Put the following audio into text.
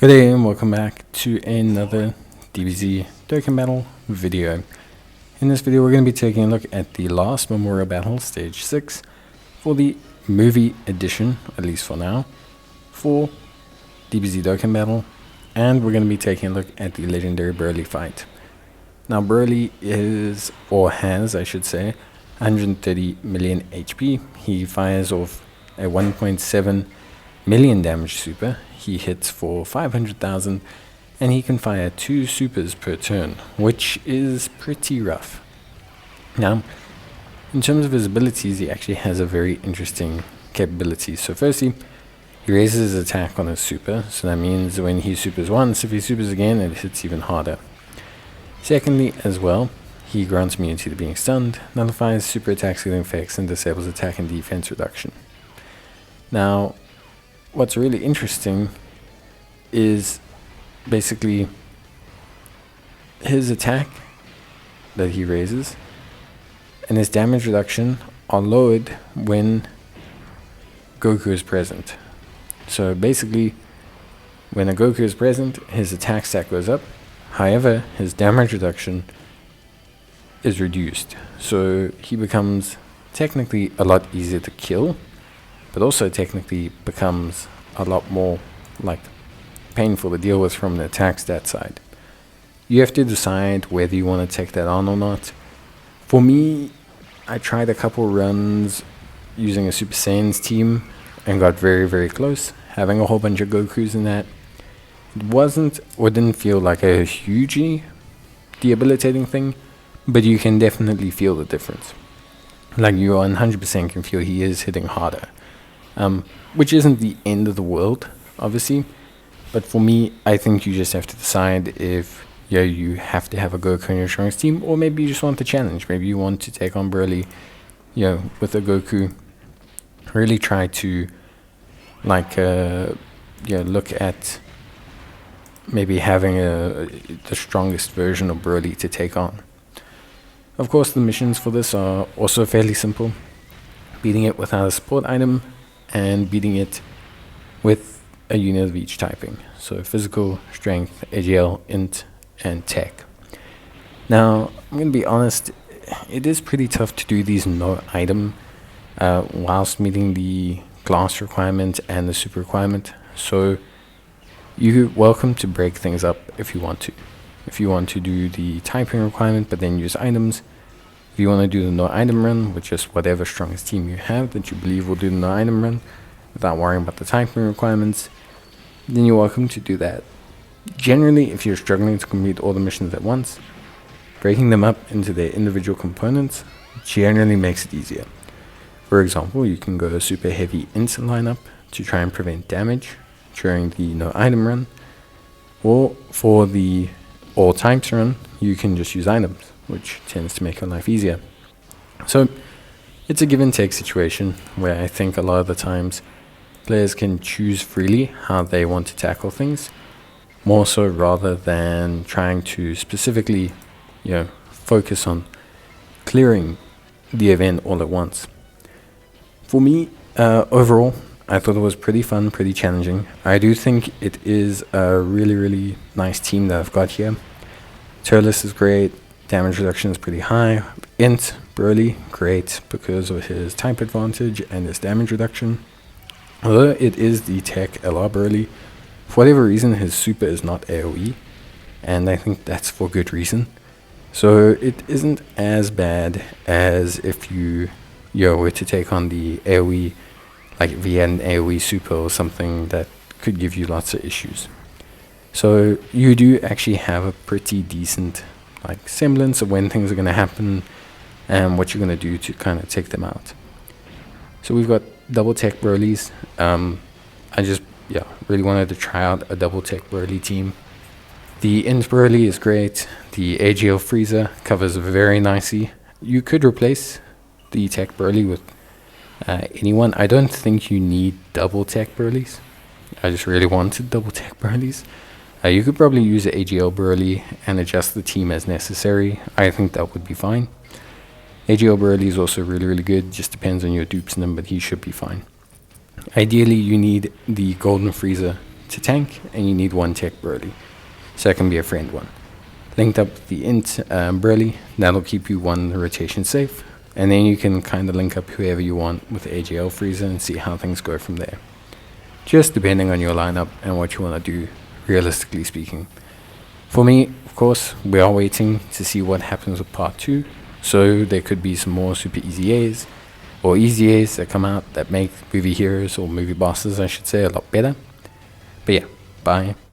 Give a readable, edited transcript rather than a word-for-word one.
Good day and welcome back to another DBZ Dokkan battle video. In this video we're going to be taking a look at the last Memorial Battle Stage 6 for the movie edition, at least for now, for DBZ Dokkan battle, and we're going to be taking a look at the legendary Broly fight. Now Broly is, or has I should say, 130 million HP. He fires off a 1.7 million damage super. He hits for 500,000 and he can fire 2 supers per turn, which is pretty rough. Now, in terms of his abilities, he actually has a very interesting capability. So firstly, he raises his attack on his super, so that means when he supers once, if he supers again, it hits even harder. Secondly, as well, he grants immunity to being stunned, nullifies super attack scaling effects, and disables attack and defense reduction. Now, what's really interesting is basically his attack that he raises and his damage reduction are lowered when Goku is present. So basically, when a Goku is present, his attack stack goes up. However, his damage reduction is reduced. So he becomes technically a lot easier to kill, but also technically becomes a lot more like painful to deal with from the attack stat side. You have to decide whether you want to take that on or not. For me, I tried a couple runs using a Super Saiyan's team and got very close, having a whole bunch of Gokus in that. It wasn't or didn't feel like a hugely debilitating thing, but you can definitely feel the difference. Like you 100% can feel he is hitting harder. Which isn't the end of the world, obviously, but for me, I think you just have to decide if you have to have a Goku in your strongest team, or maybe you just want the challenge. Maybe you want to take on Broly, with a Goku. Really try to, look at maybe having the strongest version of Broly to take on. Of course, the missions for this are also fairly simple. Beating it without a support item, and beating it with a unit of each typing. So physical, strength, AGL, int, and tech. Now, I'm going to be honest, it is pretty tough to do these no item whilst meeting the class requirement and the super requirement. So you're welcome to break things up if you want to. If you want to do the typing requirement but then use items, if you want to do the no item run with just whatever strongest team you have that you believe will do the no item run without worrying about the typing requirements, then you're welcome to do that. Generally, if you're struggling to complete all the missions at once, breaking them up into their individual components generally makes it easier. For example, you can go a super heavy int lineup to try and prevent damage during the no item run, or for the all types run, you can just use items, which tends to make your life easier. So it's a give and take situation where I think a lot of the times players can choose freely how they want to tackle things, more so rather than trying to specifically focus on clearing the event all at once. For me, overall, I thought it was pretty fun, pretty challenging. I do think it is a really nice team that I've got here. Turles is great, damage reduction is pretty high. Int, Broly, great because of his type advantage and his damage reduction. Although it is the TEQ INT Broly, for whatever reason his super is not AoE, and I think that's for good reason. So it isn't as bad as if you were to take on the AoE, like if he had an AoE super or something that could give you lots of issues. So you do actually have a pretty decent semblance of when things are going to happen and what you're going to do to kind of take them out. So we've got double tech Brolys. I just really wanted to try out a double tech Broly team. The int Broly is great. The AGL Frieza covers very nicely. You could replace the tech Broly with anyone. I don't think you need double tech Brolys. I just really wanted double tech Brolys. You could probably use the AGL Broly and adjust the team as necessary. I think that would be fine. AGL Broly is also really good. Just depends on your dupes in them, but he should be fine. Ideally, you need the Golden Frieza to tank, and you need 1 TEQ Broly. So that can be a friend one. Linked up the INT Broly, that'll keep you 1 rotation safe, and then you can kind of link up whoever you want with AGL Frieza and see how things go from there. Just depending on your lineup and what you want to do, realistically speaking. For me, of course, we are waiting to see what happens with part 2, so there could be some more super easy A's, or easy A's that come out that make movie heroes, or movie bosses I should say, a lot better. But yeah, bye.